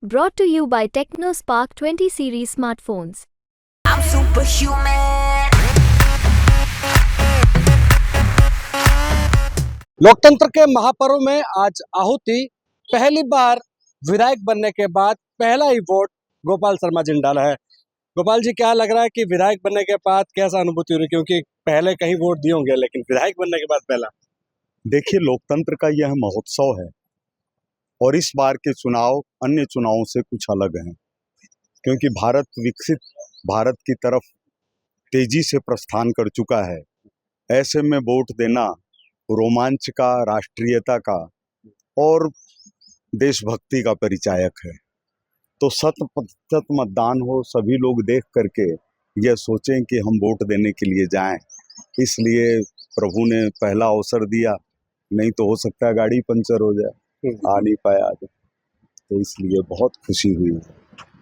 Brought to you by TechnoSpark 20 series smartphones. I'm superhuman. लोकतंत्र के महापर्व में आज आहुति पहली बार विधायक बनने के बाद पहला ही वोट गोपाल शर्मा जी ने डाला है। गोपाल जी, क्या लग रहा है कि विधायक बनने के बाद कैसा अनुभूति हो रही है, क्योंकि पहले कहीं वोट दिए होंगे लेकिन विधायक बनने के बाद पहला। देखिए, लोकतंत्र का यह महोत्सव है और इस बार के चुनाव अन्य चुनावों से कुछ अलग हैं, क्योंकि भारत विकसित भारत की तरफ तेजी से प्रस्थान कर चुका है। ऐसे में वोट देना रोमांच का, राष्ट्रीयता का और देशभक्ति का परिचायक है। तो 100% मतदान हो, सभी लोग देख करके यह सोचें कि हम वोट देने के लिए जाएं। इसलिए प्रभु ने पहला अवसर दिया, नहीं तो हो सकता है गाड़ी पंचर हो जाए, आ नहीं पाया। तो इसलिए बहुत खुशी हुई।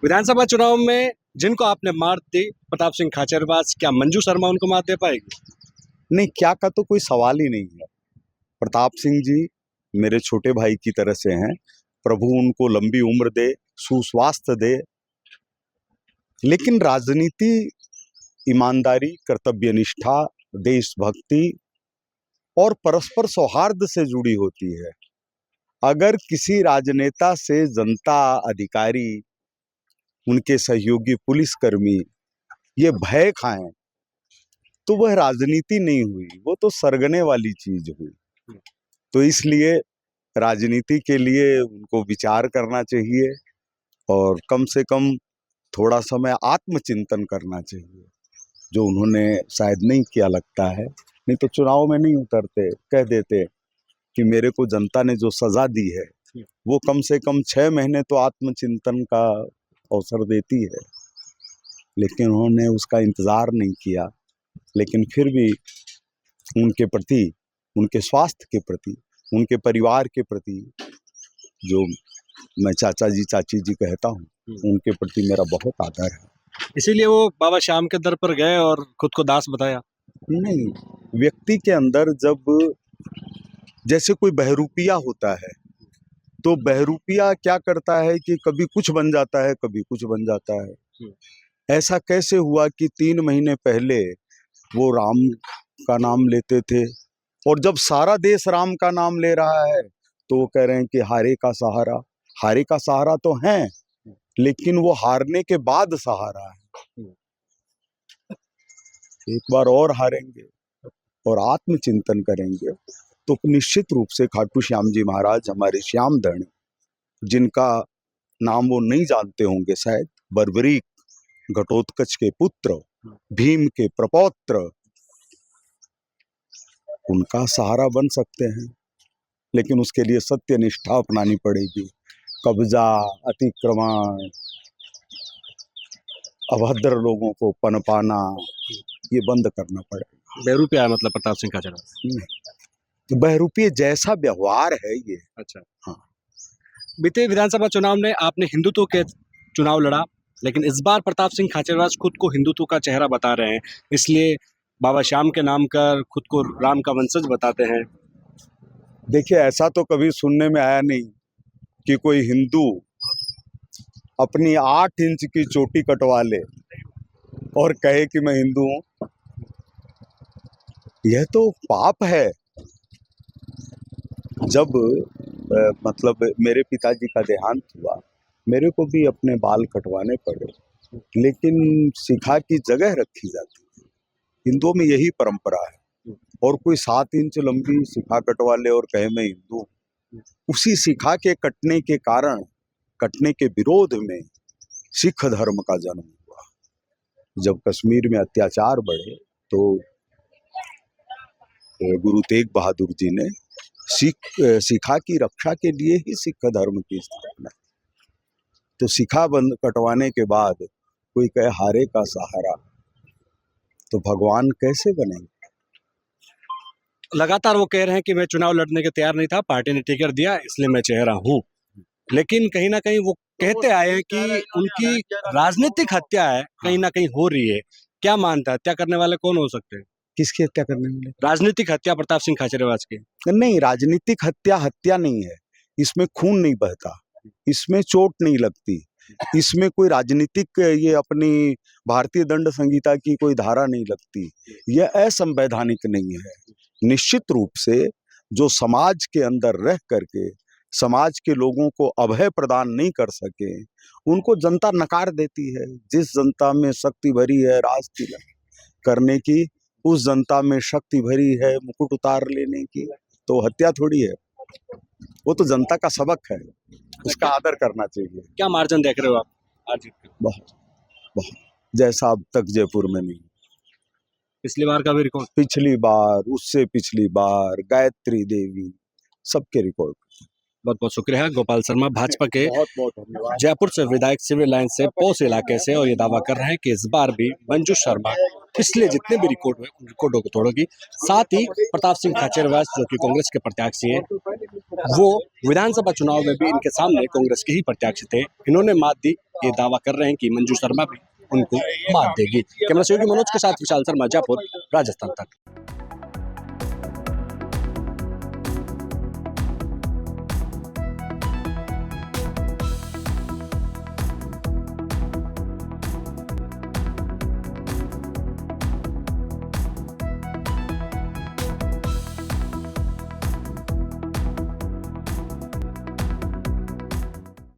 विधानसभा चुनाव में जिनको आपने मात दी, प्रताप सिंह खाचरियावास, क्या मंजू शर्मा उनको मात दे पाएगी? नहीं, क्या का तो कोई सवाल ही नहीं है। प्रताप सिंह जी मेरे छोटे भाई की तरह से हैं। प्रभु उनको लंबी उम्र दे, सुस्वास्थ्य दे। लेकिन राजनीति ईमानदारी, कर्तव्यनिष्ठा, देशभक्ति और परस्पर सौहार्द से जुड़ी होती है। अगर किसी राजनेता से जनता, अधिकारी, उनके सहयोगी पुलिसकर्मी ये भय खाएं तो वह राजनीति नहीं हुई, वो तो सरगने वाली चीज हुई। तो इसलिए राजनीति के लिए उनको विचार करना चाहिए और कम से कम थोड़ा समय आत्मचिंतन करना चाहिए, जो उन्होंने शायद नहीं किया लगता है। नहीं तो चुनाव में नहीं उतरते, कह देते कि मेरे को जनता ने जो सजा दी है वो कम से कम 6 महीने तो आत्मचिंतन का अवसर देती है। लेकिन उन्होंने उसका इंतजार नहीं किया। लेकिन फिर भी उनके प्रति, उनके स्वास्थ्य के प्रति, उनके परिवार के प्रति, जो मैं चाचा जी चाची जी कहता हूँ, उनके प्रति मेरा बहुत आदर है। इसीलिए वो बाबा श्याम के दर पर गए और खुद को दास बताया। नहीं, व्यक्ति के अंदर जब जैसे कोई बहरूपिया होता है तो बहरूपिया क्या करता है कि कभी कुछ बन जाता है, कभी कुछ बन जाता है। ऐसा कैसे हुआ कि 3 महीने पहले वो राम का नाम लेते थे और जब सारा देश राम का नाम ले रहा है तो वो कह रहे हैं कि हारे का सहारा। हारे का सहारा तो हैं, लेकिन वो हारने के बाद सहारा है। एक बार और हारेंगे और आत्मचिंतन करेंगे तो निश्चित रूप से खाटू श्याम जी महाराज, हमारे श्याम धनी, जिनका नाम वो नहीं जानते होंगे शायद, बर्बरीक, घटोत्कच के पुत्र, भीम के प्रपौत्र, उनका सहारा बन सकते हैं। लेकिन उसके लिए सत्य निष्ठा अपनानी पड़ेगी। कब्जा, अतिक्रमण, अभद्र लोगों को पनपाना, ये बंद करना पड़ेगा। बहरूपिया मतलब प्रताप सिंह खाचरियावास तो बहरूपीय जैसा व्यवहार है ये। अच्छा, हाँ। बीते विधानसभा चुनाव में आपने हिंदुत्व के चुनाव लड़ा, लेकिन इस बार प्रताप सिंह खाचरियावास खुद को हिंदुत्व का चेहरा बता रहे हैं, इसलिए बाबा श्याम के नाम कर खुद को राम का वंशज बताते हैं। देखिए, ऐसा तो कभी सुनने में आया नहीं कि कोई हिंदू अपनी 8 इंच की चोटी कटवा ले और कहे कि मैं हिंदू हूं। यह तो पाप है। जब मतलब मेरे पिताजी का देहांत हुआ, मेरे को भी अपने बाल कटवाने पड़े, लेकिन शिखा की जगह रखी जाती है। हिंदुओं में यही परंपरा है। और कोई 7 इंच लंबी शिखा कटवा ले और कहे मैं हिंदू हूं। उसी शिखा के कटने के कारण, कटने के विरोध में सिख धर्म का जन्म हुआ। जब कश्मीर में अत्याचार बढ़े तो गुरु तेग बहादुर जी ने शिखा की रक्षा के लिए ही सिख धर्म की स्थापना। तो शिखा बंद कटवाने के बाद कोई कहे हारे का सहारा, तो भगवान कैसे बनेंगे? लगातार वो कह रहे हैं कि मैं चुनाव लड़ने के तैयार नहीं था, पार्टी ने टिकट दिया इसलिए मैं चेहरा हूँ। लेकिन कहीं ना कहीं वो कहते आए हैं कि उनकी राजनीतिक हत्या है, कहीं ना कहीं हो रही है। क्या मानता है, हत्या करने वाले कौन हो सकते हैं? किसकी हत्या करने वाले? राजनीतिक हत्या प्रताप सिंह खाचरियावास की। नहीं, राजनीतिक हत्या हत्या नहीं है। इसमें खून नहीं बहता। इसमें चोट नहीं लगती, इसमें कोई राजनीतिक ये अपनी भारतीय दंड संहिता की कोई धारा नहीं लगती, यह असंवैधानिक नहीं है। निश्चित रूप से जो समाज के अंदर रह करके समाज के लोगों को अभय प्रदान नहीं कर सके, उनको जनता नकार देती है। जिस जनता में शक्ति भरी है राज तिलक करने की, उस जनता में शक्ति भरी है मुकुट उतार लेने की, तो हत्या थोड़ी है, वो तो जनता का सबक है, उसका आदर करना चाहिए। क्या मार्जिन देख रहे हो आप आज? बहुत बहुत, जैसा अब तक जयपुर में नहीं। पिछली बार का भी रिकॉर्ड? पिछली बार, उससे पिछली बार, गायत्री देवी, सबके रिकॉर्ड। बहुत बहुत शुक्रिया गोपाल शर्मा, भाजपा के बहुत बहुत धन्यवाद। जयपुर से विधायक सिविल लाइन से पोस इलाके से, और ये दावा कर रहे हैं कि इस बार भी मंजू शर्मा पिछले जितने भी रिकॉर्ड हुए उन रिकॉर्डों को तोड़ोगी। साथ ही प्रताप सिंह खाचरियावास जो कि कांग्रेस के प्रत्याशी हैं, वो विधानसभा चुनाव में भी इनके सामने कांग्रेस के ही प्रत्याशी थे, इन्होंने मात दी। ये दावा कर रहे हैं कि मंजू शर्मा भी उनको मात देगी। कैमरा सहयोगी मनोज के साथ विशाल शर्मा, जयपुर, राजस्थान तक।